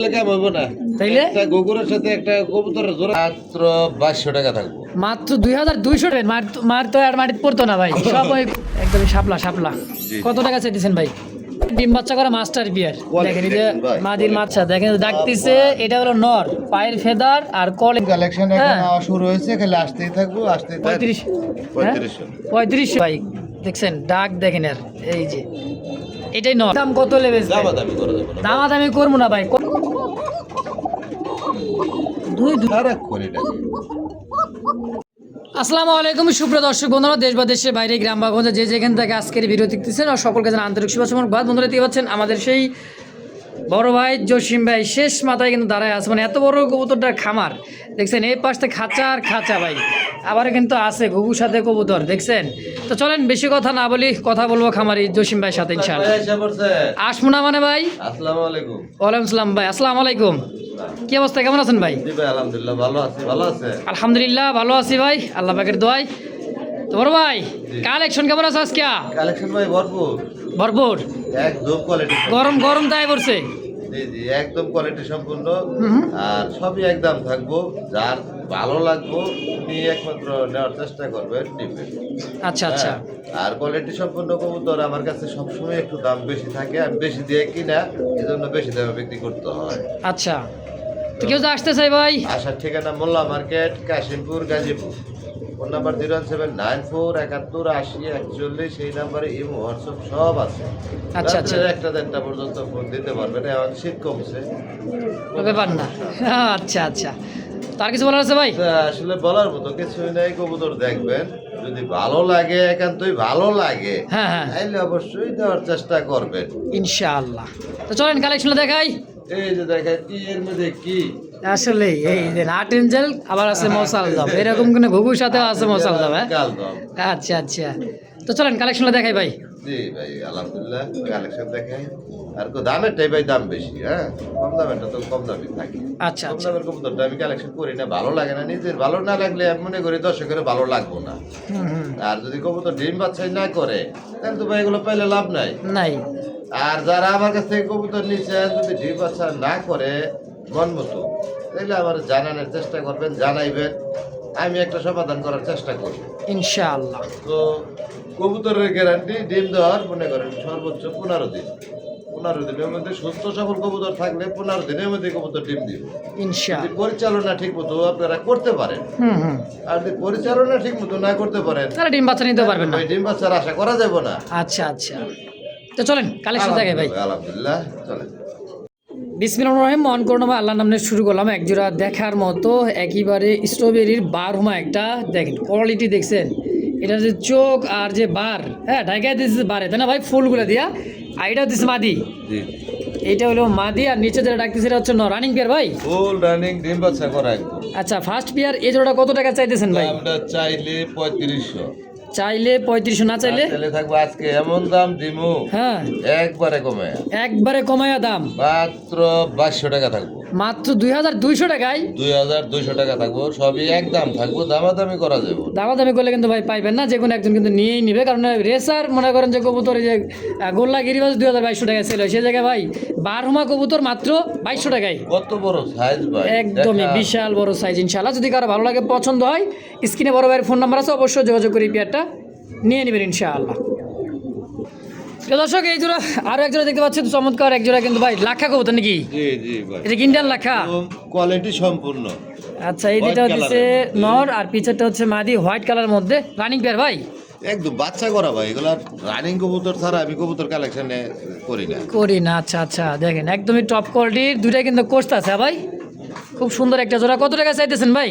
মাত্র 2200 টাকা। মার তো আর মাটিতে পড়তো না ভাই, সব ওই একদম শাপলা। কত টাকা চাইতেছেন ভাই? ডিম বাচ্চা করা মাস্টার বিয়ার, দেখেন এই যে মাদির বাচ্চা দেখেন ডাকতেছে। এটা হলো নর, পায়ের ফেদার আর কলিং কালেকশন এখন শুরু হয়েছে, খালি আসতেই থাকবো। 35 ভাই, দেখছেন ডাক দেখেন। আর এই যে এটাই নর। দাম কত লেবে? দামাদামি করবো না ভাই। আসসালামু আলাইকুম সুপ্রিয় দর্শক বন্ধুরা, দেশ বা দেশের বাইরে, গ্রাম বা গঞ্জে যে যেখান থেকে আজকের ভিডিও দেখতেছেন আর সকলকে জানাই আন্তরিক শুভেচ্ছা এবং বন্ধুরা দেখতে পাচ্ছেন আমাদের সেই বড় ভাই জসিম ভাই শেষ মাথায় কিন্তু দাঁড়ায় আছে। মানে এত বড় কবুতরটার খামার দেখছেন, এই পাশে খাঁচা আর খাঁচা ভাই, আবার কিন্তু আছে ঘুঘুর সাথে কবুতর দেখছেন। তো চলেন বেশি কথা না বলি, কথা বলবো খামারি জসিম ভাইয়ের সাথে ইনশাআল্লাহ। আসবো না মানে ভাই? আসসালামু আলাইকুম। ওয়ালাইকুম আসসালাম ভাই। আসসালামু আলাইকুম। কি অবস্থা, কেমন আছেন ভাই? আলহামদুলিল্লাহ ভালো আছি। ভালো আছে? আলহামদুলিল্লাহ ভালো আছি ভাই, আল্লাহ পাকের দোয়ায়। তো বড় ভাই কালেকশন কেমন আছে আজকে? কালেকশন ভাই ভরপুর একদম কোয়ালিটি, গরম তাই পড়ছে। জি জি একদম কোয়ালিটি সম্পূর্ণ, আর সবই একদম থাকবো। যার ভালো লাগবো উনি একমাত্র নেওয়ার চেষ্টা করবেন, নিবেন। আচ্ছা আচ্ছা। আর কোয়ালিটি সম্পূর্ণ কবুতর আমার কাছে সবসময় একটু দাম বেশি থাকে, আমি বেশি দিয়ে কিনা, এজন্য বেশি দামে বিক্রি করতে হয়। আচ্ছা, তো কেউ আসতে চাই ভাই? আসার ঠিকানা Molla market, Kashimpur, Gazipur. Phone number 01794718041, সেই নাম্বারে ইমো হোয়াটসঅ্যাপ সব আছে। আচ্ছা আচ্ছা, একটা দেড়টা পর্যন্ত ফোন দিতে পারবেন, এখন শীত কমছে, ব্যাপার না। আচ্ছা আচ্ছা, তার কিছু বলার আছে ভাই? আসলে বলার মতো কিছুই নাই। কবুতর দেখবেন, যদি ভালো লাগে, একান্তই ভালো লাগে, হ্যাঁ তাহলে অবশ্যই দেওয়ার চেষ্টা করবেন ইনশাআল্লাহ। তো চলেন কালেকশন দেখাই। এই যে দেখেন কি এর মধ্যে কি, আসলে এই যে নাট এঞ্জেল, আবার আছে মশাল দাম, এরকম কোনো ঘুঘুর সাথেও আছে মশাল দাম। আচ্ছা আচ্ছা, তো চলেন কালেকশনটা দেখাই ভাই। জি ভাই আলহামদুলিল্লাহ কালেকশন দেখাই। আর দামেরটাই ভাই দাম বেশি, হ্যাঁ কম দামেরটা তো কম দামই থাকে। আচ্ছা কম দামের কবুতরটা আমি কালেকশন করি না, ভালো লাগে না। নিজের ভালো না লাগলে আমি মনে করি দর্শকের ভালো লাগবো না। আর যদি কবুতর ডিম বাচ্চাই না করে, তাহলে তো ভাই এগুলো পাইলে লাভ নাই। আর যারা আমার কাছ থেকে কবুতর নিচ্ছেন, যদি ডিম বাচ্চা না করে মন মতো, তাহলে আমার জানানোর চেষ্টা করবেন, জানাইবেন, আমি একটা সমাধান করার চেষ্টা করি ইনশাআল্লাহ। তো কবুতরের গ্যারান্টি ডিম দেওয়ার মনে করেন সর্বোচ্চ 15 দিন। 15 দিনের মধ্যে সুস্থ সবল কবুতর থাকলে 15 দিনের মধ্যে কবুতর ডিম দিবে ইনশাআল্লাহ। পরিচালনা ঠিক মতো আপনারা করতে পারেন, আর যদি পরিচালনা ঠিক মতো না করতে পারেন তাহলে ডিম বাচ্চা নিতে পারবেন না, ডিম বাচ্চার আশা করা যাবে না। আচ্ছা আচ্ছা, তো চলেন কালেকশন দেখাই ভাই। আলহামদুলিল্লাহ চলেন। বিসমিল্লাহির রহমানির রহিম, মন করোনা ভাই আল্লাহর নাম নিয়ে শুরু করলাম। একজোড়া দেখার মতো একেবারে স্ট্রবেরির বারহুমা একটা, দেখেন কোয়ালিটি দেখছেন, এটা যে চোখ আর যে বার, হ্যাঁ ঢাকায় দিচ্ছে বারে, তাই না ভাই, ফুলগুলো দিয়া। আর এটাও দিচ্ছে মাদি, এইটা হলো মাদি, আর নিচে যেটা ডাকতেছে এটা হচ্ছে রানিং পেয়ার ভাই, ফুল রানিং ডিম বাচ্চা করা একদম। আচ্ছা ফার্স্ট পেয়ার। এই জোড়াটা কত টাকা চাইতেছেন ভাই? আমরা চাইলে 3500, চাইলে 3500, না চাইলে থাকবে আজকে এমন দাম দিমু, হ্যাঁ একবারে কমায়া দাম মাত্র 2200 টাকা থাকবো, মাত্র 2200 টাকায়। 2200 টাকা থাকবো, সবই একদম থাকবো, দামাদামি করা যাবে। দামাদামি করলে কিন্তু ভাই পাইবেন না, যে কোনো একজন কিন্তু নিয়েই নিবে, কারণ রেসার মনে করেন যে কবুতর যে গোল্লা গিরিবাজ 2200 টাকায় সেল হয়, সে জায়গায় ভাই বারহুমা কবুতর মাত্র 2200 টাকায়। কত বড় সাইজ ভাই, একদমই বিশাল বড় সাইজ। ইনশাআল্লাহ যদি কারো ভালো লাগে, পছন্দ হয়, স্ক্রিনে বড় ভাইয়ের ফোন নাম্বার আছে, অবশ্যই যোগাযোগ করে পেয়ারটা নিয়ে নেবেন ইনশাআল্লাহ। দর্শক এই জোড়া আরো এক জোড়া দেখতে পাচ্ছি, চমৎকার এক জোড়া কিন্তু ভাই লাখা কবুতর নাকি? জি জি ভাই, এটা কিন্ডাল লাখা, কোয়ালিটি সম্পূর্ণ। আচ্ছা, এই দুটো হচ্ছে নর আর পিছেরটা হচ্ছে মাদি, হোয়াইট কালার মধ্যে, রানিং পেয়ার ভাই, একদম বাচ্চা করা ভাই। এগুলা রানিং কবুতর ছাড়া আমি কবুতর কালেকশনে করি না। আচ্ছা আচ্ছা, দেখেন একদমই টপ কোয়ালিটির দুটাই কিন্তু কোর্স আছে ভাই, খুব সুন্দর একটা জোড়া। কত টাকা চাইতেছেন ভাই?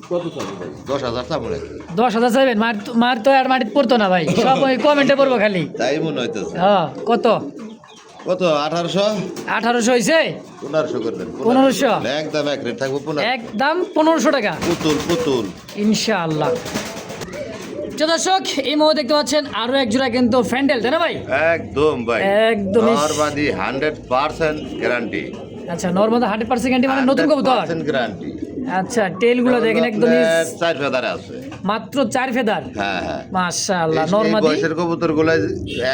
10,000 চাইবেন? মার তো আর মাটিতে পড়তো না ভাই, সব ওই কমেন্টে পড়বো খালি, তাই মনে হইতেছে। হ্যাঁ কত 1800 হয়েছে? 1500 করবেন। 1500 একদম এক রেট থাকবো, একদম 1500 টাকা পুতুল ইনশাআল্লাহ। দর্শক এই মুহূর্তে দেখতে পাচ্ছেন আরো এক জোড়া কিন্তু ফ্যান্ডেল, তাই না ভাই? একদম ভাই, একদম নরমাদি 100% গ্যারান্টি। আচ্ছা, নরমাদি 100% গ্যারান্টি মানে নতুন কবুতর গ্যারান্টি। আচ্ছা, টেল গুলো দেখেন একদম 4 ফেদারে আছে, মাত্র 4 ফেদার। হ্যাঁ হ্যাঁ মাশাআল্লাহ এই নরমাদি বয়সের কবুতর গুলা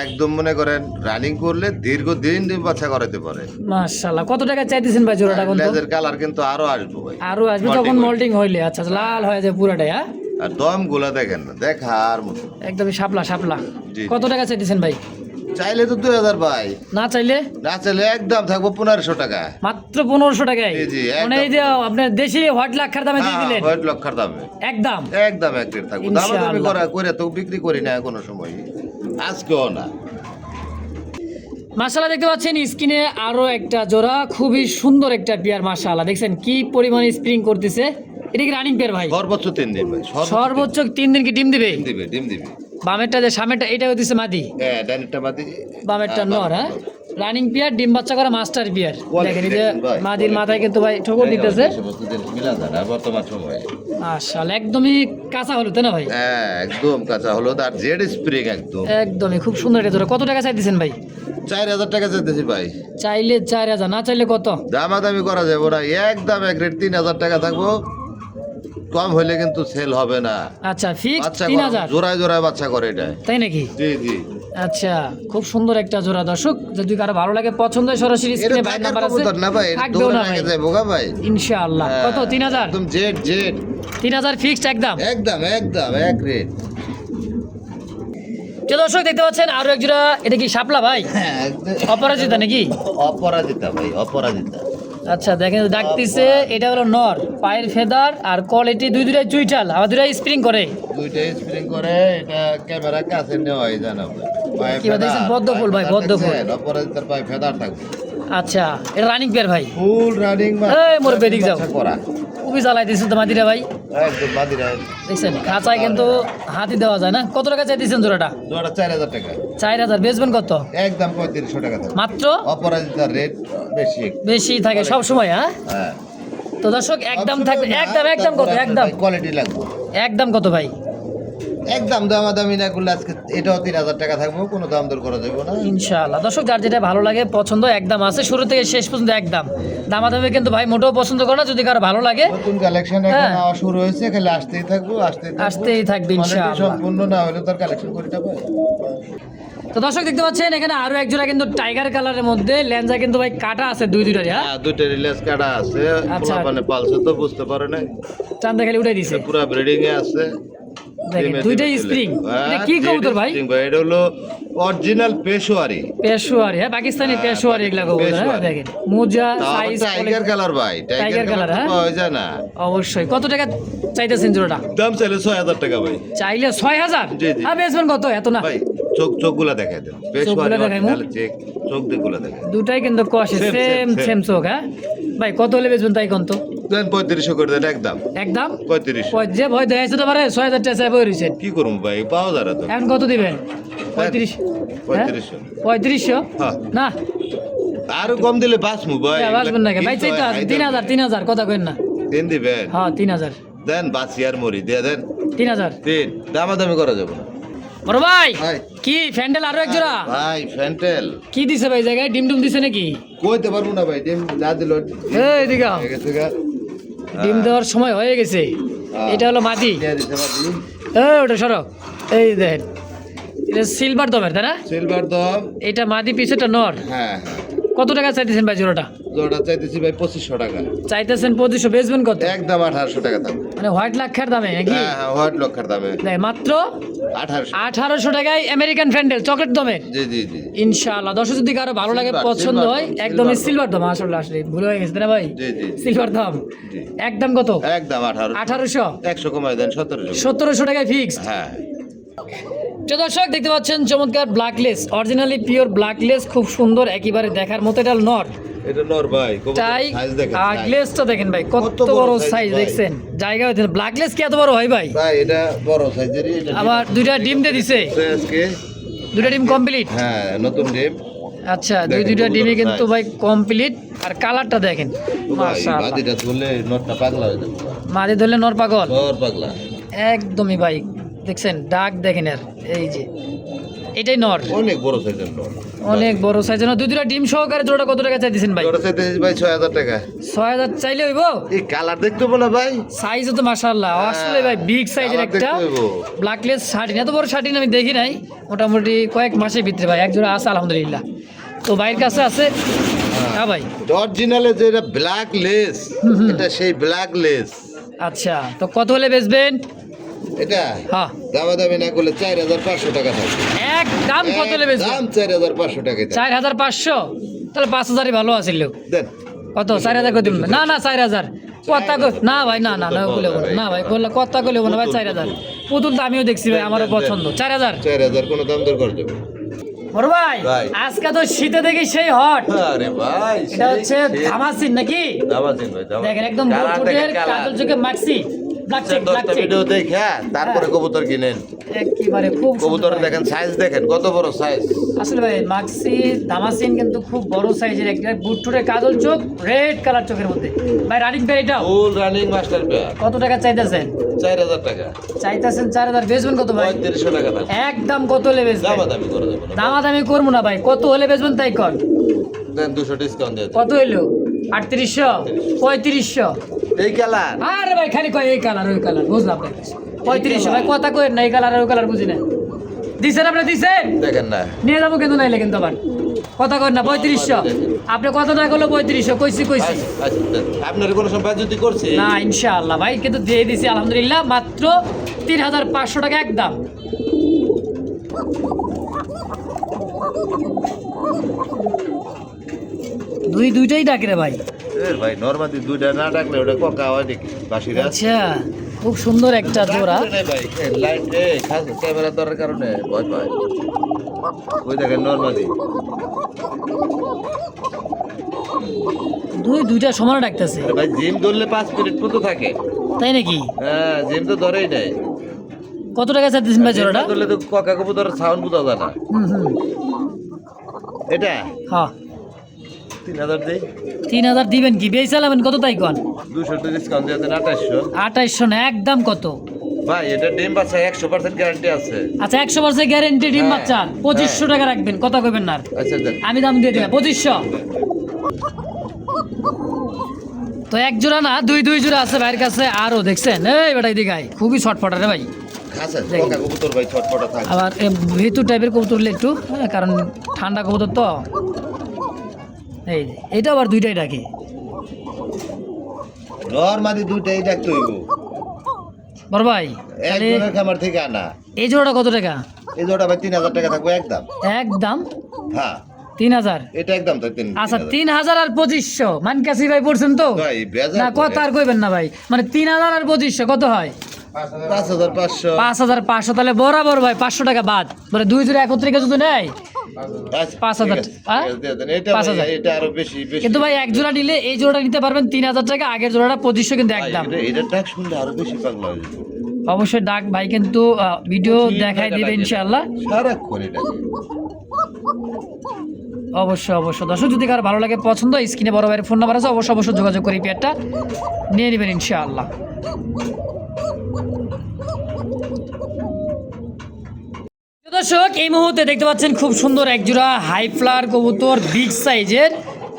একদম মনে করেন রানিং করলে দীর্ঘদিন ডিম বাচ্চা করাতে পারে। মাশাআল্লাহ। কত টাকা চাইতেছেন ভাই জোড়াটা কোন? লেজের কালার কিন্তু আরো আসবে ভাই, আরো আসবে তখন মোল্ডিং হইলে। আচ্ছা লাল হয়ে যায় পুরাটাই। হ্যাঁ আর দম গুলা দেখেন না, দেখার মতো একদমই শাপলা শাপলা। জি। কত টাকা চাইতেছেন ভাই? চাইলে তো 2000 ভাই, না চাইলে না চাইলে একদম থাকবো 1500 টাকা। মাত্র 1500 টাকায়। জি, জি, মানে এই যে আপনার দেশি হোয়াইট লাক্ষার দামে দিয়ে দিলেন। হোয়াইট লক্ষার দামে একদম একদম এক রেট থাকবো। দাম আমি ইনশাআল্লাহ। করে তো বিক্রি করি না কোনো সময়, আজকেও না। মাশাআল্লাহ দেখতে পাচ্ছেন স্ক্রিনে আরো একটা জোড়া, খুবই সুন্দর একটা পেয়ার। মাশাআল্লাহ দেখছেন কি পরিমাণে স্প্রিং করতেছে। এটা কি রানিং পেয়ার ভাই? সর্বোচ্চ 3 দিন ভাই, সর্বোচ্চ 3 দিন কি ডিম দিবে? ডিম দিবে। বামেরটা যে সামনেরটা এটা হইতেছে মাদি, হ্যাঁ ডানেরটা মাদি, বামেরটা নর। হ্যাঁ রানিং পেয়ার, ডিম বাচ্চা করা মাস্টার পেয়ার। দেখেন এই যে ভাই, মাদির মাথায় কিন্তু ভাই ঠোকর দিতেছে। এই সমস্ত জিনিস মিলা যায় না বর্তমান সময়ে। মাশাআল্লাহ একদমই কাঁচা হলো তাই না ভাই? হ্যাঁ একদম কাঁচা হলো, আর জেড স্প্রিং একদম। একদমই খুব সুন্দর এটা জোড়া। কত টাকা চাইতেছেন ভাই? 4000 টাকা চাইতেছি ভাই। চাইলে 4000, না চাইলে কত? দামাদামি করা যাবে না, একদম এক রেট 3000 টাকা থাকবো। কম হইলে কিন্তু সেল হবে না। আচ্ছা ফিক্স বাচ্চা 3000 জোড়ায় জোড়ায় বাচ্চা করে এটা। তাই নাকি? জি জি। আচ্ছা খুব সুন্দর একটা জোড়া। দর্শক যদি কারো ভালো লাগে পছন্দ হয় সরাসরি এটা স্ক্রিনে ভাই টাকার নাম্বার আছে, কবুতর না ভাই, এটা থাকবেও দৌড়ে না ভাই রেখে যাবো গা ভাই। ইনশাআল্লাহ। কত? 3000? একদম জেড জেড 3000 ফিক্সড একদম। একদম একদম এক রেট। যে দর্শক দেখতে পাচ্ছেন আরো এক জোড়া, এটা কি শাপলা ভাই? হ্যাঁ অপরাজিতা নাকি? অপরাজিতা ভাই, অপরাজিতা। আচ্ছা দেখেন ডাকতেছে, এটা হলো নর, পায়ের ফেদার আর কোয়ালিটি দুইটাই চুইটাল, আবার দুইটাই স্প্রিং করে। দুইটাই স্প্রিং করে, এটা ক্যামেরা কাছে নেওয়াই জানা ভাই। পায়ে কি দেখছেন পদ্ম ফুল ভাই, পদ্ম ফুল। অপরাজিতার পায়ে ফেদার থাকবে। আচ্ছা এটা রানিং পেয়ার ভাই? ফুল রানিং এই মোর বেদিক যাও, করা খুবই জ্বালাই দিয়েছেন তো মাদিরা ভাই। একদম মাদিরা। দেখছেন খাঁচায় কিন্তু হাতি দেওয়া যায় না। কত টাকা চাইতেছেন জোড়াটা? জোড়া 4000 টাকা। 4000 বেচবেন কত? একদম 3500 টাকা থাকবে। মাত্র? অপরাজিতার রেট বেশি বেশি থাকে সব সময়। হ্যাঁ হ্যাঁ তো দর্শক একদম থাকবে, একদম একদম কত? একদম কোয়ালিটি লাগবে। একদম কত ভাই? একদম দামাদামি না করলে আজকে এটাও 3000 টাকা থাকবে, কোনো দাম দর করা যাবে না ইনশাআল্লাহ। দর্শক যার যেটা ভালো লাগে পছন্দ একদম আছে, শুরু থেকে শেষ পর্যন্ত একদম। দামাদামি কিন্তু ভাই মোটেও পছন্দ করে না। যদি কারো ভালো লাগে নতুন কালেকশন এখন হ্যাঁ। আওয়া শুরু হয়েছে, খালি আসতেই থাকবো আসতেই থাকবে Quality ইনশাআল্লাহ। সম্পূর্ণ না হলে তার কালেকশন করিতে পারে। তো দর্শক দেখতে পাচ্ছেন এখানে আরো এক জোড়া কিন্তু টাইগার কালারের মধ্যে, লেন্সা কিন্তু ভাই কাটা আছে দুইটারই। হ্যাঁ হ্যাঁ দুইটা রিলেস কাটা আছে, আচ্ছা। মানে পালছে তো বুঝতে পারে না, চান্দা খালি উঠাই দিছে। পুরো ব্রিডিং এ আছে। দেখেন দুইটাই স্প্রিং। এটা কি কবুতর ভাই? এটা হলো অরিজিনাল পেশোয়ারি। পেশোয়ারি। হ্যাঁ পাকিস্তানি পেশোয়ারি এগুলা কবুতর। হ্যাঁ পেশোয়ারি। দেখেন মুজা সাইজ টাইগার কালার ভাই, টাইগার কালার। হ্যাঁ পাওয়া যায় না। অবশ্যই। কত টাকা চাইতেছেন জোড়াটা? দাম চাইলে 6000 টাকা ভাই। চাইলে 6000? জি, জি। আর বেচবেন কত? এত না ভাই চোখগুলা দেখাই দেন, পেশোয়ারি দেখাই মু? অরিজিনাল চোখ দিকগুলা দেখাই দুটাই কিন্তু কষে Same, সেম same, সেম চোখ। হ্যাঁ ভাই কত হলে বেচবেন তাই কোন তো? দেন 3500 করে দেন একদম। একদম 3500। যে ভয় দেখাইছে তো পারে 6000 টাকা চাই বই রয়েছেন। কি করুম ভাই, পাওয়া যায় না তো। এখন কত দিবেন? 35? 3500। 3500? হ্যাঁ। না আরো কম দিলে বাঁচমু ভাই। বাঁচবেন না ভাই, চাই তো 3000 কথা কেন না? দেন দিবেন। হ্যাঁ 3000 দেন বাঁচি আর মরি, দিয়ে দেন 3000। দিন, দামাদামি করা যাবে না বড় ভাই ভাই। কি ফ্যান্ডেল আরো এক জোড়া? ভাই ফ্যান্টেল কি দিছে ভাই জায়গায়? ডিম ডুম দিছে নাকি? কইতে পারবো না ভাই, ডিম না দিল এই এদিকে আও। ডিম দেওয়ার সময় হয়ে গেছে। এটা হলো মাদি। এই ওটা সরো। এই দেখেন এটা সিলভার দমের তাই না? সিলভার দম। এটা মাদি পিছেটা নর। হ্যাঁ হ্যাঁ। কত টাকা চাইতেছেন ভাই জোড়াটা? জোড়া চাইতেছি ভাই 2500 টাকা। চাইতেছেন 2500, বেচবেন কত? একদম 1800 টাকা থাকবে। মানে হোয়াইট লাক্ষার দামে নাকি? হ্যাঁ হ্যাঁ, হোয়াইট লক্ষার দামে দেখ মাত্র 1800। 1800 টাকায় আমেরিকান ফ্যান্ডেল চকলেট দমের। জি জি জি ইনশাআল্লাহ। দর্শক যদি কারো ভালো লাগে Silver, পছন্দ silver হয় dome, একদমই silver সিলভার দাম। আসলে আসলে ভুল হয়ে গেছে না ভাই? জি জি সিলভার দাম জি। একদম কত? একদম 1800। 1800? 100 কমাই দেন 1700। 1700 টাকায় ফিক্স। হ্যাঁ তো দর্শক দেখতে পাচ্ছেন চমৎকার ব্ল্যাকলেস, অরিজিনালি পিওর ব্ল্যাকলেস, খুব সুন্দর একেবারে দেখার মতো। এটা নর এটা নর ভাই, তাই সাইজ দেখেন। আগলেসটা দেখেন ভাই কত কত বড় বড় size সাইজ ভাই। দেখছেন। জায়গা হইতে ব্ল্যাকলেস কি এত বড় হয় ভাই? ভাই এটা বড় সাইজেরই, এটা আবার দুইটা ডিম দিয়ে দিছে, আজকে দুইটা ডিম কমপ্লিট। হ্যাঁ নতুন ডিম। আচ্ছা দেখেন, দুইটা কত ডিমই বড় কিন্তু size। ভাই কমপ্লিট। আর কালারটা দেখেন ভাই মাশাআল্লাহ। বাদিটা ধরলে নটটা পাগলা হয়ে যাবে। মাঝে ধরলে নর পাগল নর পাগলা। একদমই ভাই। দেখছেন ডাক দেখেন আর এই যে এটাই নর, অনেক বড় সাইজের নর, অনেক বড় সাইজের নর। দুইটা ডিম সহকারে জোড়াটা কত টাকা চাইতেছেন ভাই? জোড়া চাইতেছি ভাই 6000 টাকা। 6000 চাইলে হইব? এই কালার দেখতে বলে ভাই, সাইজও তো মাশাআল্লাহ আসলে ভাই বিগ সাইজের কালার একটা দেখতে হইব। ব্ল্যাকলেস শার্টিন, এত বড় শার্টিন আমি দেখি নাই মোটামুটি কয়েক মাসের ভিতরে ভাই, এক জোড়া আছে আলহামদুলিল্লাহ। তো ভাইয়ের কাছে আছে। হ্যাঁ ভাই, অরিজিনালে যেটা ব্ল্যাক লেস, এটা সেই ব্ল্যাক লেস। আচ্ছা তো কত হলে বেচবেন? এটা হ্যাঁ দামাদামি না করলে 4500 টাকা থাকবে। একদম কত হলে বেচবেন? দাম 4500 টাকা। 4500, তাহলে 5000ই ভালো আছিল। দেন কত? 4000 করে দিবেন? না না 4000 কথা না ভাই, না না না ওগুলো বলো না ভাই, বললে কথা কইলে বলো ভাই 4000। পুতুল তো আমিও দেখছি ভাই, আমারও পছন্দ। 4000 কোনো দাম দর করে দেবো। বড় ভাই ভাই। আজকে তো শীতে দেখি সেই হট। আরে ভাই এটা হচ্ছে ধামাসিন নাকি? দামাজিন ভাই, দামাজিন। দেখেন একদম কালার ঠোঁটের দেখেন, কালার। কাজল চোখে মাক্সি ব্ল্যাক চেক, ব্ল্যাক 10টা চেক ভিডিও দেখে তারপরে কবুতর কিনেন। একেবারে খুব সুন্দর কবুতর ভাই। দেখেন, সাইজ দেখেন কত বড় সাইজ। আসলে ভাই মাক্সি ধামাসিন কিন্তু খুব বড় সাইজের একটা বুট ঠোঁটের কাজল চোখ, রেড কালার চোখের মধ্যে। ভাই রানিং পেয়ার এটাও ফুল রানিং মাস্টার পেয়ার। কত টাকা চাইতেছেন? 4000 টাকা। চাইতেছেন 4000, বেচবেন কত ভাই? 3500 টাকা থাকবে। একদম কত হলে বেচবেন? দামাদামি করে দেবো না। দামাদামি করবো না ভাই, কত হলে বেচবেন তাই কর। দেন 200 ডিসকাউন্ট দিয়ে দেন। কত হইলো? 3800, 3500। এই কালার আরে ভাই খালি কয় এই কালার ওই কালার, বুঝলাম ভাই। 3500 ভাই, কথা কই না, এই কালার আর ওই কালার বুঝি না। দিছেন আপনি, দিছেন দেখেন না। নিয়ে যাবো কিন্তু নাইলে কিন্তু আবার কথা কই না। 3500 আপনি কত টাকা করলো? 3500 কইছি কইছি আচ্ছা, আচ্ছা, দেন। আপনার কোনো সময় যদি করছি না ইনশাআল্লাহ ভাই, কিন্তু দিয়ে দিছি আলহামদুলিল্লাহ মাত্র 3500 টাকা একদম। দুইটাই ডাকে রে ভাই। ভাই নরমালি দুইটা না ডাকলে ওটা কোকা হয় নাকি বাসিরা? আচ্ছা খুব সুন্দর একটা জোড়া। ভাই লাইট ক্যামেরা ধরার কারণে ভয় পায়। ওই দেখেন নরমালি দুইটা সমান ডাকতেছে ভাই, জিম ধরলে 5 মিনিট মতো থাকে। তাই নাকি? হ্যাঁ, জিম তো ধরেই নাই। কত টাকা চাইতেছেন ভাই জোড়াটা? জিম ধরলে তো কোকা কবুতর সাউন্ড বোঝা যায় না। হুম এটা হ্যাঁ 3000 দেই। 3000 দিবেন কি? বেশ চালাবেন কত তাই কন? 200 ডিসকাউন্ট দিয়ে দেন 2800। 2800 না, একদম কত? ভাই এটা ডিম বাচ্চা 100% গ্যারান্টি আছে। আচ্ছা 100% গ্যারেন্টি ডিম হ্যাঁ, বাচ্চার 2500 টাকা রাখবেন, কথা কইবেন না আর। আচ্ছা দেন। আমি দাম দিয়ে দিলাম 2500। তো এক জোড়া না দুই জোড়া আছে ভাইয়ের কাছে আরো, দেখছেন? এই বেটাই দিঘায় খুবই ছটফটা রে ভাই। খাসা কোকা কবুতর ভাই ছটফটা থাকে। আবার ভিতু টাইপের কবুতর হলে একটু হ্যাঁ, কারণ ঠান্ডা কবুতর তো। এই যে, এটা আবার দুইটাই ডাকে। নরমালি দুইটাই ডাকতে হইব। বড় ভাই এক তাহলে জনের খামার থেকে আনা। এই জোড়াটা কত টাকা? এই জোড়া ভাই 3000 টাকা থাকবে একদম। একদম হ্যাঁ 3000। এটা একদম তো 3000। আচ্ছা 3000 আর 2500 মানকাসি ভাই পড়ছেন তো ভাই বেজার না, কথা আর কইবেন না ভাই, মানে 3000 আর 2500 কত হয়? 5500। 5500, তাহলে বরাবর ভাই 500 টাকা বাদ, মানে দুই জোড়া একত্রে যদি নেয় আচ্ছা 5000 হ্যাঁ? এটা 5000 এটা আরো বেশি বেশি। কিন্তু ভাই এক জোড়া নিলে এই জোড়াটা নিতে পারবেন 3000 টাকা, আগের জোড়াটা 2500 কিন্তু একদম। এটা ডাক শুনলে আরো বেশি পাগলা হয়ে যাবে। অবশ্যই ডাক ভাই কিন্তু ভিডিও দেখাই দিবে ইনশাআল্লাহ। সারাক্ষণ এটা অবশ্যই দর্শক যদি কারো ভালো লাগে পছন্দ, স্ক্রিনে বড় ভাইয়ের ফোন নাম্বার আছে, অবশ্যই যোগাযোগ করে পেয়ারটা নিয়ে নেবেন ইনশাআল্লাহ। দর্শক এই মুহূর্তে দেখতে পাচ্ছেন খুব সুন্দর এক জোড়া হাই ফ্লাওয়ার কবুতর, বিগ সাইজের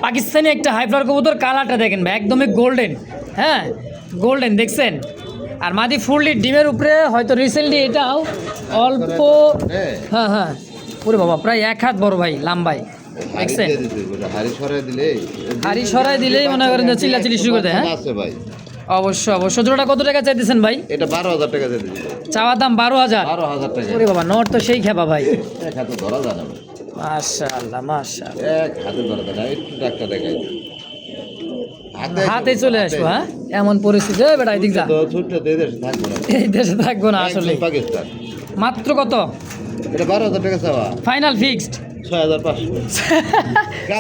পাকিস্তানি একটা হাই ফ্লাওয়ার কবুতর। কালারটা দেখেন ভাই একদমই গোল্ডেন, হ্যাঁ গোল্ডেন দেখছেন। আর মাদি ফুললি ডিমের উপরে, হয়তো রিসেন্টলি এটাও অল্প, হ্যাঁ হ্যাঁ ওরে বাবা প্রায় 1 হাত বড় ভাই লাম্বাই, দেখছেন? হাড়ি সরাই দিলেই মনে করেন যে চিল্লাচিল্লি শুরু করে দেয়। হ্যাঁ আছে ভাই, অবশ্যই জোড়াটা কত টাকা চাইতেছেন ভাই? এটা 12000 টাকা দিয়ে দিচ্ছি। চাওয়ার দাম 12000। 12000 টাকা। ওরে বাবা নট তো সেই খেপা ভাই, এক হাতে ধরা যায় না ভাই। মাশাআল্লাহ মাশাআল্লাহ। এক হাতে ধরা যায় না, একটু ডাক্তার দেখাই। হাতে চলে আসবো, হ্যাঁ এমন পরিস্থিতি বেটা, এদিক যা, তো ছোট্ট দেশে থাকবো না। এই দেশে থাকবো না আসলে। একদম পাকিস্তান। মাত্র কত? এটা 12000 টাকা চাওয়া। Final fixed 6500।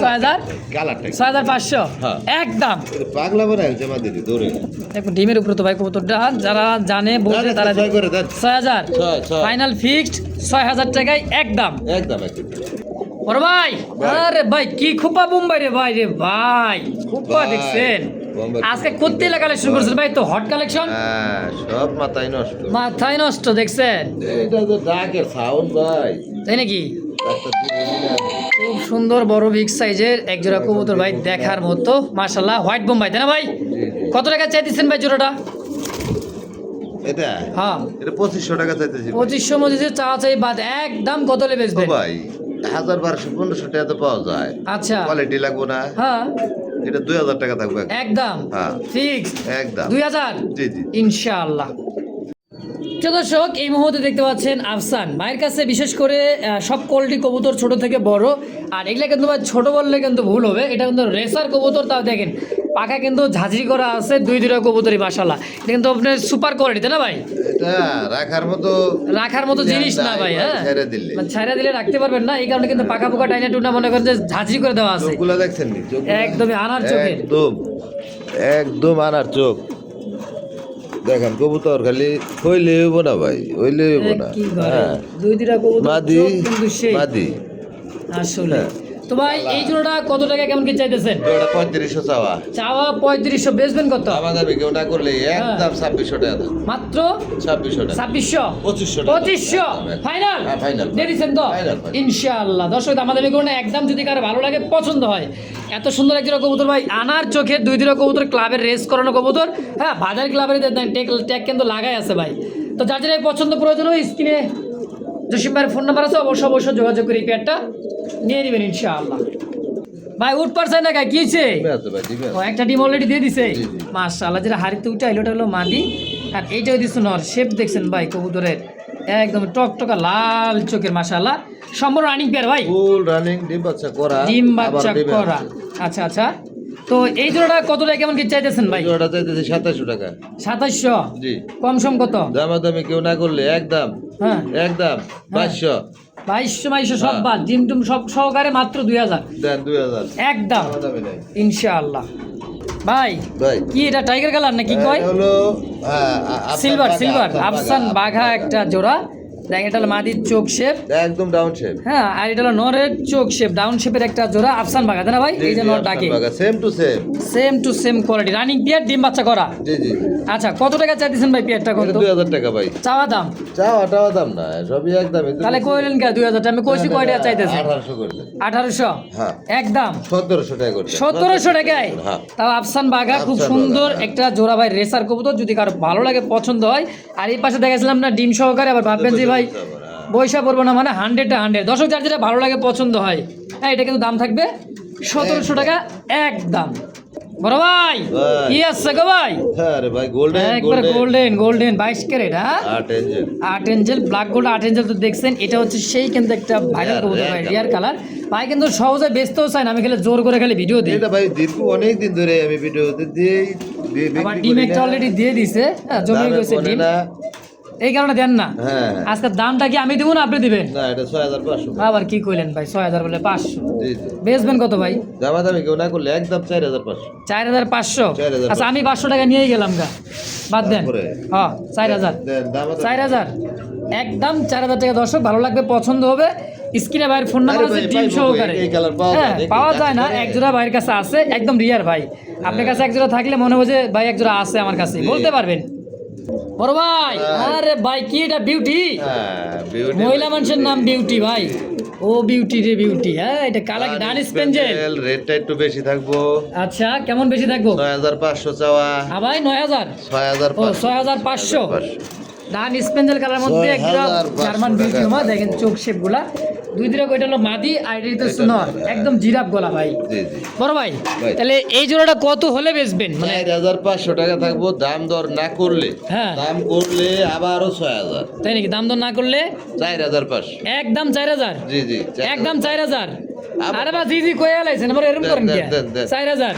6000, কালার টাকা 6500 হ্যাঁ। একদম। পাগলা বলে জমা দিদি দৌড়ে দেখো ডিমের উপরে তো ভাই কবুতরটা, যারা জানে বোঝে তারা। ছয় করে দেন। 6000 ছয়। ফাইনাল ফিক্সড 6000 টাকায় একদম। একদম বড় ভাই ভাই। আরে ভাই কি খোপা বোম্বাই রে ভাই, রে ভাই খোপা ভাই, দেখছেন বোম্বাই আজকে খোপা। কোত্তে কালেকশন করছেন ভাই, তো হট কালেকশন, হ্যাঁ সব মাথায় নষ্ট। মাথায় নষ্ট দেখছেন। এটা তো ডাকের সাউন্ড ভাই। তাই নাকি? ডাক্তার দিয়ে নিলাম। খুব সুন্দর বড় বিগ সাইজের এক জোড়া কবুতর ভাই, দেখার মতো মাশাআল্লাহ। হোয়াইট বোম্বাই তাই না ভাই? কত টাকা চাইতেছেন ভাই জোড়াটা? এটা হ্যাঁ এটা 2500 টাকা চাইতেছি ভাই। 2500 মধ্যে চা চাই বাদ, একদম কত লে ও বেচবেন? ভাই 1000 1200 1500 টাকা তো পাওয়া যায়। আচ্ছা কোয়ালিটি লাগবো না, হ্যাঁ এটা 2000 টাকা থাকবে একদম হ্যাঁ ফিক্স একদম 2000 জি জি। ইনশাআল্লাহ। প্রিয় দর্শক, এই মুহূর্তে দেখতে পাচ্ছেন আফসান ভাইয়ের কাছে বিশেষ করে সব কোয়ালিটি কবুতর ছোট থেকে বড়। আর এগুলা কিন্তু ভাই ছোট বললে কিন্তু ভুল হবে, এটা কিন্তু রেসার কবুতর। তাও দেখেন পাখা কিন্তু ঝাঁঝরি করা আছে, দুইটা কবুতরই মাশাআল্লাহ। এটা কিন্তু আপনার সুপার কোয়ালিটি তাই না ভাই? এটা রাখার মতো জিনিস না ভাই, হ্যাঁ ছেড়ে দিলে মানে ছাইরা দিলে রাখতে পারবেন না, এই কারণে কিন্তু পাকা পোকা টাইনা টুনা মনে করেন যে ঝাঁঝরি করে দেওয়া আছে। চোখগুলো দেখছেন নি? একদমই আনার চোখের। একদম একদম আনার চোখ। দেখেন কবুতর খালি হইলে হইব না ভাই, হইলে হইব না। কি করে হ্যাঁ দুইটা কবুতর মাদি চোখ কিন্তু সেই মাদি আসলে। তো ভাই এই জোড়াটা কত টাকা কেমন কি চাইতেছেন? এটা 3500 চাওয়া। চাওয়া 3500, বেচবেন কত? আমার দাবি কেউ না করলে একদম 2600 টাকা দাম। মাত্র 2600 টাকা 2600 2500 টাকা 2500 ফাইনাল হ্যাঁ, final, দিয়ে দিচ্ছেন তো? final, final। ইনশাআল্লাহ। দর্শক আমাদের এগুলো একদম যদি কারো ভালো লাগে পছন্দ হয়, এত সুন্দর একজোড়া কবুতর ভাই, আনার চোখের দুইটা কবুতর, ক্লাবের রেস করানো কবুতর। হ্যাঁ বাজার ক্লাবের ট্যাগ কিন্তু লাগাই আছে ভাই। তো যার যেটা পছন্দ প্রয়োজন হয় স্ক্রিনে জসিম ভাইয়ের ফোন নাম্বার আছে, অবশ্যই অবশ্যই যোগাযোগ করে এই পেয়ারটা নিয়ে নেবেন ইনশাআল্লাহ। ভাই উঠ পারছে না কি হয়েছে? ডিমে আছে ভাই, ডিমে আছে। ও একটা ডিম অলরেডি দিয়ে দিছে। জি, জি। মাশাআল্লাহ, যেটা হাড়িতে উঠে এলোটা হলো মাদি, আর এইটাও দিচ্ছে নর। শেপ দেখছেন ভাই কবুতরের, একদম টকটকা লাল চোখের মাশাআল্লাহ। সম্পূর্ণ রানিং পেয়ার ভাই, ফুল রানিং ডিম বাচ্চা করা। ডিম আবার বাচ্চা ডিমে করা। আছে। আচ্ছা আচ্ছা, তো এই জোড়াটা কত টাকা কেমন কি চাইতেছেন ভাই? জোড়াটা চাইতেছি 2700 টাকা 2700। জি। কম সম কত? দামাদামি কেউ না করলে একদম হ্যাঁ একদম 2200 2200 সব হ্যাঁ। বাদ, ডিম টুম সব সহকারে মাত্র 2000 দেন 2000 একদম দামাদামি নাই ইনশাআল্লাহ। ভাই ভাই। কি এটা টাইগার কালার নাকি কয়? এটা হলো আফসান সিলভার বাঘা, সিলভার আফসান বাঘা একটা জোড়া। দেখেন এটা হলো মাদির চোখ শেপ, একদম ডাউন শেপ। হ্যাঁ, আর এটা হলো নরের চোখ শেপ, ডাউন শেপের একটা জোড়া আফসান বাঘা তাই না ভাই? এই যে নর ডাকে same to same same to same quality, running peer, ডিম বাচ্চা করা। জি জি। আচ্ছা কত টাকা চাইতেছেন ভাই পিয়ারটা? এটা কত 2000 টাকা ভাই। চাওয়া দাম? চাওয়াটাও দাম না, সবই একদম। তাহলে কইলেন কে 2000 আমি কইছি কয় টাকা চাইতেছেন? 1800 করলে 1800 হ্যাঁ। একদম 1700 টাকা করলে 1700 টাকায়। হ্যাঁ। তাও আফসান বাঘা খুব আফসান সুন্দর বাঘা, হ্যাঁ। একটা জোড়া ভাই, রেসার কবুতর। যদি কারো ভালো লাগে পছন্দ হয়, আর এই পাশে দেখাছিলাম না ডিম সহকারে, আবার ভাববেন যে ভাই পয়সা পড়বো না, মানে 100 দর্শক যার যেটা ভালো লাগে পছন্দ হয়। হ্যাঁ এটা কিন্তু দাম থাকবে 1700 টাকা একদম। বড় ভাই ভাই। কি আছে গো ভাই? হ্যাঁ রে ভাই, গোল্ডেন একবার গোল্ডেন গোল্ডেন 22 ক্যারেট, হ্যাঁ আট Angel. 8 Angel black gold 8 Angel. তো দেখছেন এটা হচ্ছে সেই কিন্তু একটা ভাইরাল কবুতর ভাই, রিয়ার কালার ভাই, কিন্তু সহজে বেচতেও চাই না, আমি খালি জোর করে খালি ভিডিও দিই। এটা ভাই দীর্ঘ অনেক দিন ধরে আমি ভিডিওতে দিয়ে আবার ডিম একটা অলরেডি দিয়ে দিছে, হ্যাঁ জমে গেছে ডিম, এই কারণে দেন না। হ্যাঁ আজকে দামটা কি আমি দেবো না আপনি দিবেন? না, এটা 6500। আবার কি কইলেন ভাই, 6000 বলে 500? জি জি। বেচবেন কত ভাই? দামাদামি কেউ না করলে একদম 4500। 4500। 4500 আচ্ছা আমি 500 টাকা নিয়েই গেলাম গা, বাদ দেন। তারপরে? হ্যাঁ 4000 দেন দামাদামি। 4000 একদম 4000 টাকা। দর্শক ভালো লাগবে পছন্দ হবে, স্ক্রিনে ভাইয়ের ফোন নাম্বার আরে আছে, ভাই, টিম পাইবো, সহকারে। এই কালার পাওয়া যায় হ্যাঁ নাকি? পাওয়া যায় না, কাছে এক জোড়া ভাইয়ের কাছে আছে, একদম রিয়ার ভাই। আপনার কাছে এক জোড়া থাকলে মনে হয় যে ভাই এক জোড়া আছে আমার কাছে, জি। বলতে পারবেন। বড় ভাই হ্যাঁ। আরে ভাই কি এটা বিউটি? হ্যাঁ, beauty মহিলা ভাই, মানুষের নাম বিউটি ভাই, ও বিউটি রে বিউটি। হ্যাঁ এটা কালার ডান স্পেঞ্জেল। রেটটা একটু বেশি থাকবো। আচ্ছা কেমন বেশি থাকবো? 6500 চাওয়া। ভাই 9000। ও 6500। 6500 ডান স্পেঞ্জেল কালার মধ্যে একটা 6500 জার্মান বিউটি মা। দেখেন চোখ শেপ গুলা, দুই দিকে ওইটা হলো মাদি, আর এটা তো সুনর, একদম জিরাফ গলা ভাই। জি জি। বড় ভাই ভাই। তাহলে এই জোড়াটা কত হলে বেচবেন? মানে 4500 টাকা থাকবো, দাম দর না করলে। হ্যাঁ। দাম করলে আবারও 6000। তাই নাকি? দাম দর না করলে 4500। একদম 4000। জি জি। একদম 4000। আবার- আরে বা জি জি কয়ে আলাইছেন, আমার এরকম করেন কি? দেন, দেন। 4000।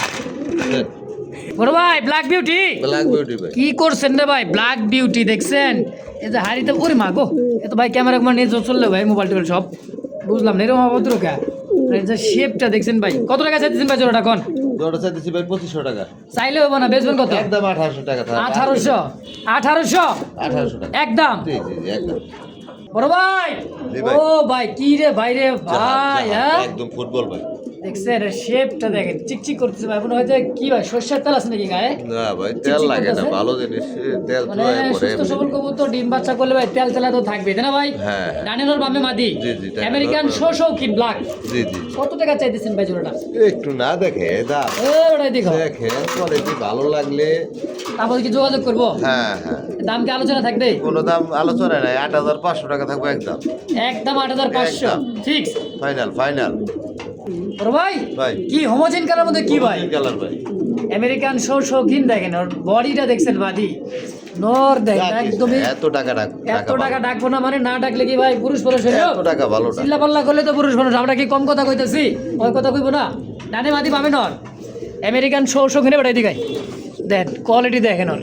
বড় ভাই ব্ল্যাক বিউটি ব্ল্যাক বিউটি ভাই। কি করছেন রে ভাই? ব্ল্যাক বিউটি দেখছেন? এই যে হাড়িতে ওরে মা গো, এ তো ভাই ক্যামেরা নিয়ে চললে ভাই, মোবাইল টোবাইল সব বুঝলাম না, এরকম অভদ্র কে? এই যে শেপটা দেখছেন ভাই, কত টাকা চাইতেছেন ভাই জোড়াটা? কোন জোড়া চাইতেছি ভাই 2500 টাকা। চাইলে হবে না, বেচবেন কত? একদম 1800 টাকা থাকবে। 1800। 1800 1800 টাকা। একদম। জি জি জি, একদম। বড় ভাই জি ভাই। ও ভাই কি রে ভাই রে ভাই, জাহাজ, হ্যাঁ একদম ফুটবল ভাই। দেখছেন শেপটা দেখেন চিকচিক করতেছে ভাই, মনে হয় যে কি ভাই সর্ষের তেল আছে নাকি গায়ে? না ভাই তেল লাগে না, ভালো জিনিস তেল মানে চুয়ায় পড়ে। সুস্থ সবল কবুতর ডিম বাচ্চা করলে ভাই তেল তেলা তো থাকবে, তাই না ভাই? হ্যাঁ। ডানেলোর বামে মাদি, জি, জি, ডানেলোর আমেরিকান বামে। শৌখিন ব্ল্যাক। জি জি। কত টাকা চাইতেছেন ভাই জোড়াটা? একটু না দেখে দাম ওটাই দেখো, দেখে কোয়ালিটি ভালো লাগলে। তারপর কি যোগাযোগ করবো? হ্যাঁ হ্যাঁ, দাম কি আলোচনা থাকবে? কোনো দাম আলোচনা নাই, 8,500 টাকা থাকবে একদম। একদম 8,500 একদম। ফিক্স। ফাইনাল ফাইনাল বড় ভাই ভাই। কি হোমোজেন কালার মধ্যে কি ভাই? কালার ভাই, আমেরিকান শৌখিন দেখেন, ওর বডিটা দেখছেন বাদি নর দেখেন একদমই। এত টাকা এত টাকা ডাকবো না মানে না ডাকলে কি ভাই পুরুষ পুরুষ হইলো? এত টাকা ভালো না। চিল্লা পাল্লা করলে তো পুরুষ মানুষ, আমরা কি কম কথা কইতেছি? ওই কথা কইবো না। ডানে মাদি বামে নর, আমেরিকান শৌখিনে বেটাই দিগাই দেন কোয়ালিটি দেখেন ওর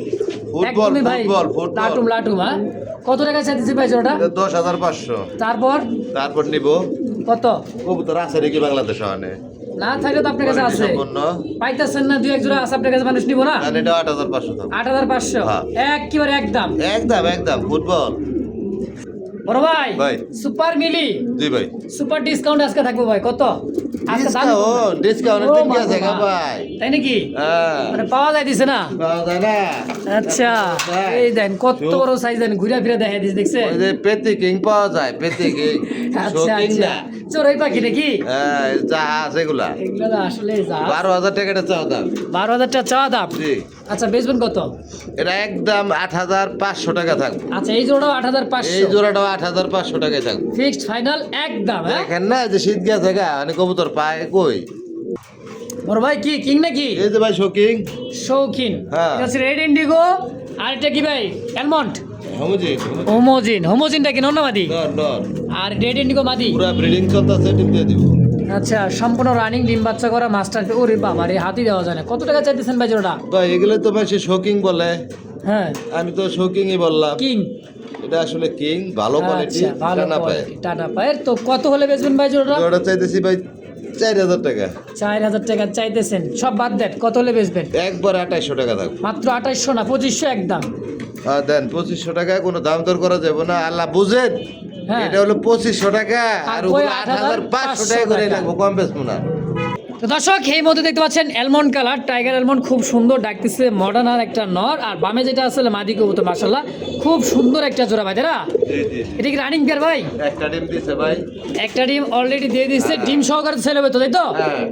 ফুটবল একদমই ভাই ফুটবল ফুটবল। লাটুম লাটুম। হ্যাঁ কত টাকা চাইতেছি ভাই জোড়াটা? 10,500। তারপর তারপর নিব কত? কবুতর আছে নাকি বাংলাদেশ ওখানে? না থাকলে তো আপনার কাছে আছে, সম্পূর্ণ পাইতেছেন না, দুই এক জোড়া আছে আপনার কাছে, মানুষ নিবো না? আর এটা 8,500 থাকবে। 8,500 হ্যাঁ। একেবারে একদম। একদম একদম ফুটবল বড় ভাই ভাই। সুপার মিলি জি ভাই। সুপার ডিসকাউন্ট আজকে থাকবে ভাই, কত আজকে দাম? ডিসকাউন্ট ও দিন মা গেছে গো মা। ভাই। তাই নাকি? হ্যাঁ মানে পাওয়া যাইতেছে না? পাওয়া যায় না। আচ্ছা তাই। এই দেন কত বড় সাইজ দেন, ঘুরে ফিরে দেখা দিস দেখছে। ওই যে পেতি কিং পাওয়া যায়, পেতি কিং আচ্ছা শোকিং আচ্ছা না। চোরাই পাখি নাকি? হ্যাঁ জাহাজ এগুলা। এগুলো তো আসলে যা 12,000 টাকাটা চাওয়া দাম। 12,000 টাকা চাওয়া দাম। জি। আচ্ছা বেচবেন কত? এটা একদম 8,500 টাকা থাকবে। আচ্ছা এই জোড়াও এই 8,500 জোড়াটাও 8,500 টাকায় থাকবে। ফিক্সড ফাইনাল একদম। হ্যাঁ দেখেন না যে শীত গেছে গা, মানে কবুতর পায় কই। বড় ভাই কি কিং নাকি? এই যে ভাই শোকিং শৌখিন। হ্যাঁ। এটা হচ্ছে রেড ইন্ডিগো, আর এটা কি ভাই অ্যালমন্ড? সমুজি হোমোজিনটা কি নন্নামাদি? নর নর আর রেড ইন্ডিগো মাদি। পুরা ব্রিডিং চলতেছে, টিপ দিয়ে দিব। আচ্ছা সম্পূর্ণ রানিং ডিম বাচ্চা করা মাস্টার। ওরে বাবা রে, হাতি দেওয়া যায় না। কত টাকা চাইতেছেন ভাই জোড়াটা? ভাই এগুলো তো ভাই সে শোকিং বলে, হ্যাঁ আমি তো শোকিংই বললাম। কিং। এটা আসলে কিং, ভালো কোয়ালিটি, আচ্ছা ভালো টানা পায়। quality, টানা পায়ের। তো কত হলে বেচবেন ভাই জোড়াটা? ওটা চাইতেছি ভাই 4,000 টাকা। 4,000 টাকা চাইতেছেন, সব বাদ দেন, কত হলে বেচবেন? একবার 2,800 টাকা থাকবে। মাত্র 2,800 না 2,500 একদম। দেন 2,500 টাকায় কোনো দাম দর করা যাবে না, আল্লাহ বুঝেন। হ্যাঁ। এটা হলো 2,500 টাকা আর আর ওগুলো ওই 8,500 টাকা করে টাকা। লাগবো, কম বেচবো না। তো দর্শক এই মধ্যে দেখতে পাচ্ছেন অ্যালমন্ড কালার টাইগার অ্যালমন্ড, খুব সুন্দর ডাকতেছে, মডার্ন আর একটা নর, আর বামে যেটা আসলে মাদি কবুতর মাশাআল্লাহ খুব সুন্দর একটা জোড়া ভাই। তারা জি জি। এটা কি রানিং পেয়ার ভাই? একটা ডিম দিছে ভাই। একটা ডিম অলরেডি দিয়ে দিচ্ছে, ডিম সহকারে সেল হবে তো, তাই তো? হ্যাঁ।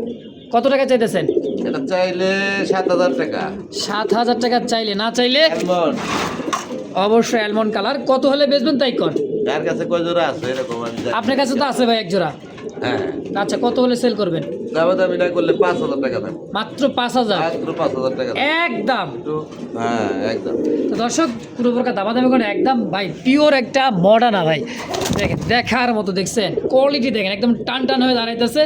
কত টাকা চাইতেছেন? এটা চাইলে 7,000 টাকা। 7,000 টাকা চাইলে, না চাইলে অ্যালমন্ড। অবশ্যই অ্যালমন্ড কালার। কত হলে বেচবেন তাই কর। যার কাছে কয় জোড়া আছে এরকম আমি জানি। আপনার কাছে তো আছে ভাই এক জোড়া। হ্যাঁ। আচ্ছা কত হলে সেল করবেন? দামাদামি না করলে 5,000 টাকা থাকবে। মাত্র 5,000 মাত্র 5,000 টাকা থাকবে। একদম। হ্যাঁ একদম। তো দর্শক পুরো প্রকার দামাদামি করে একদম ভাই পিওর একটা মডার্ন ভাই, দেখেন দেখার মতো, দেখছেন কোয়ালিটি দেখেন একদম টান টান হয়ে দাঁড়াইতেছে,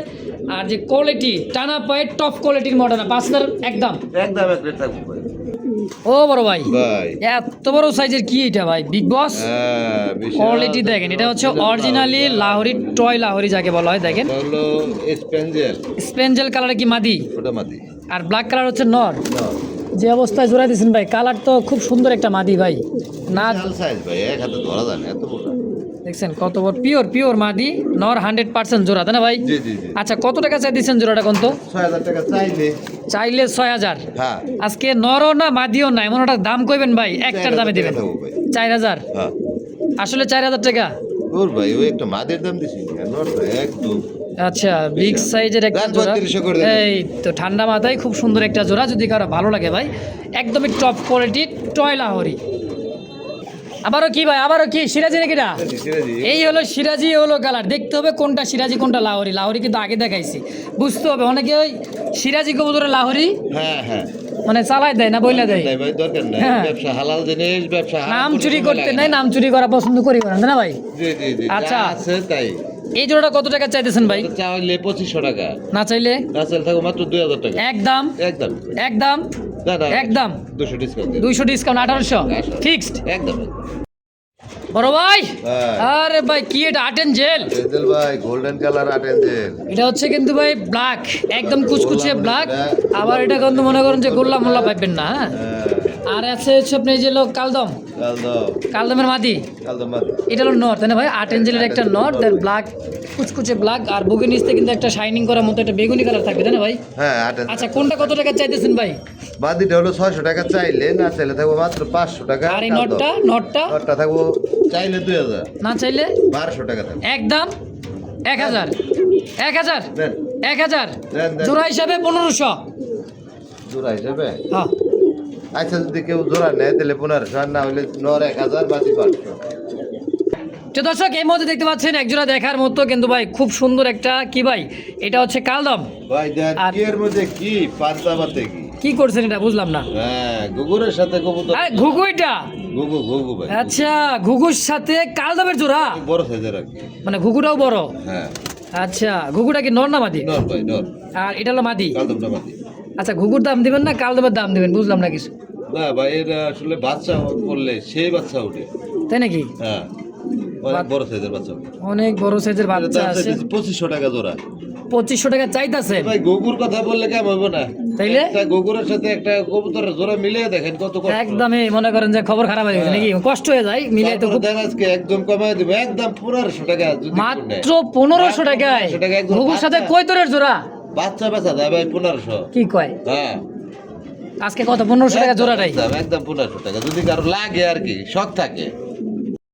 আর যে কোয়ালিটি টানা পায়ে টপ কোয়ালিটির মডার্ন 5,000 একদম। একদম এক রেট থাকবে ভাই। ও বড় ভাই ভাই। এত বড় সাইজের কি এটা ভাই? বিগ বস হ্যাঁ বিশাল। কোয়ালিটি দেখেন, এটা হচ্ছে অরিজিনালি লাহোরি টয় লাহোরি যাকে বলা হয়। দেখেন এটা হলো স্পেঞ্জেল। স্পেঞ্জেল কালারে কি মাদি, ওটা মাদি। আর ব্ল্যাক কালার হচ্ছে নর। না, যে অবস্থায় জোড়া দিয়েছেন ভাই, কালার তো খুব সুন্দর একটা মাদি ভাই। না বিশাল সাইজ ভাই, এক হাতে ধরা যায় না, এত বড়। দেখছেন কত বড় পিওর মাদি নর, 100% জোড়া, তাই না ভাই? জি জি জি। আচ্ছা কত টাকা চাই দিচ্ছেন জোড়াটা কোন তো? 6,000 টাকা চাইলে। চাইলে 6,000। হ্যাঁ। আজকে নরও না মাদিও না, এমন একটা দাম কইবেন ভাই, একটার দামে দিবেন 4,000। হ্যাঁ। আসলে 4,000 টাকা। ওর ভাই ওই একটা মাদের দাম দিছি নট ভাই একদম। আচ্ছা বিগ সাইজের একটা রাত জোড়া। 3200 করে দেন। এই তো ঠান্ডা মাথায় খুব সুন্দর একটা জোড়া, যদি কারো ভালো লাগে ভাই একদমই টপ কোয়ালিটির টয় লাহোরি। আবারও কি ভাই, আবারও কি সিরাজি নাকি না? সিরাজি। এই হলো সিরাজি, এই হলো কালার। দেখতে হবে কোনটা সিরাজি কোনটা লাহোরি। লাহোরি কিন্তু আগে দেখাইছি, বুঝতে হবে। অনেকে ওই সিরাজি কবুতরের লাহোরি হ্যাঁ হ্যাঁ। মানে চালাই দেয় না, বইলা দেয়। নাই ভাই দরকার নাই, হ্যাঁ। ব্যবসা হালাল জিনিস, ব্যবসা হারাম নাম কোনো চুরি সময় করতে লাগে নাই, না। নাম চুরি করা পছন্দ করি না, তাই না ভাই? জি জি জি। আচ্ছা। আচ্ছা আছে তাই। এই জোড়াটা কত টাকা চাইতেছেন ভাই? তো চাইলে 2,500 টাকা। না চাইলে না চাইলে থাকো মাত্র 2,000 টাকা। একদম একদম একদম দাদা একদম 200 ডিসকাউন্ট 200 ডিসকাউন্ট 1,800 ফিক্সড। একদম। বড় ভাই হ্যাঁ। আরে ভাই কি এটা? Art and gel. এঞ্জেল ভাই, গোল্ডেন কালার আট এঞ্জেল। এটা হচ্ছে কিন্তু ভাই ব্ল্যাক, একদম কুচকুচে গোল্লা ব্ল্যাক। মরিচা। আবার এটা কিন্তু মনে করেন যে গোল্লা মোল্লা পাইবেন না। হ্যাঁ। হ্যাঁ। আর আছে হচ্ছে আপনি এই যে লোক কালদম, কালদমের মাদি, এটা হলো নট তাই না ভাই? 8 এঞ্জেলের একটা নট, ব্ল্যাক কুচকুচে ব্ল্যাক, আর বুকের নিচে কিন্তু একটা শাইনিং করার মতো একটা বেগুনি কালার থাকবে তাই না ভাই? হ্যাঁ। আচ্ছা কোনটা কত টাকা চাইতেছেন ভাই? বাদিটা হলো 600 টাকা চাইলে, না চাইলে থাকবো মাত্র 500 টাকা। আর এই নটটা নটটা থাকবো চাইলে 2000, না চাইলে 1200 টাকা থাকবে। একদম 1000 1000 দেন 1000 দেন দেন। জোড়া হিসাবে 1500। জোড়া হিসেবে হ্যাঁ আচ্ছা, যদি কেউ জোড়া নেয় তাহলে 1500, আর না হলে নর 1000, বাকি 500। তো দর্শক এই মধ্যে দেখতে পাচ্ছেন একজোড়া দেখার মতো কিন্তু ভাই খুব সুন্দর একটা কি ভাই, এটা হচ্ছে কালদম ভাই দেন আর- কি এর মধ্যে কি পান্তা বাতে কি? কি করছেন এটা বুঝলাম না। হ্যাঁ, গুগুরের সাথে কবুতর। আরে ঘুঘুইটা, ঘুঘু ভাই। আচ্ছা ঘুঘুর সাথে কালদমের জোড়া, বড় সাইজের আর কি। মানে ঘুঘুটাও বড়। হ্যাঁ, আচ্ছা ঘুঘুটা কি নর না মাদি? নর ভাই, নর। আর এটা হলো মাদি। কালদমটা মাটি। আচ্ছা ঘুঘুর দাম দিবেন না কালদমের দাম দিবেন বুঝলাম না কিছু। না ভাই, এটা আসলে বাচ্চা করলে সেই বাচ্চা ওঠে। তাই নাকি? হ্যাঁ, অনেক বড় সাইজের বাচ্চা ওঠে। অনেক বড় সাইজের বাচ্চা আছে। 2500 টাকা জোড়া। 2500 টাকা চাইতাছেন ভাই গুগুর কথা বললে কেমন হবে না? তাইলে? একটা গুগুরের সাথে একটা কবুতরের জোড়া মিলিয়ে দেখেন কত কষ্ট। একদমই মনে করেন যে খবর খারাপ হয়ে গেছে নাকি, কষ্ট হয়ে যায় মিলাই তো। তারপরে দেন আজকে একদম কমায় দিব, একদম 1500 টাকা যদি কেউ নেয়। মাত্র 1500 টাকায় 1500 টাকা একদম ঘুঘুর সাথে বাচ্চা। কৈতরের জোড়া, বাচ্চা বেচা যায় ভাই 1500। কি কয় হ্যাঁ, আজকে কত 1500 টাকা জোড়াটাই? একদম 1500 টাকা, যদি কারো লাগে আর কি, শখ থাকে।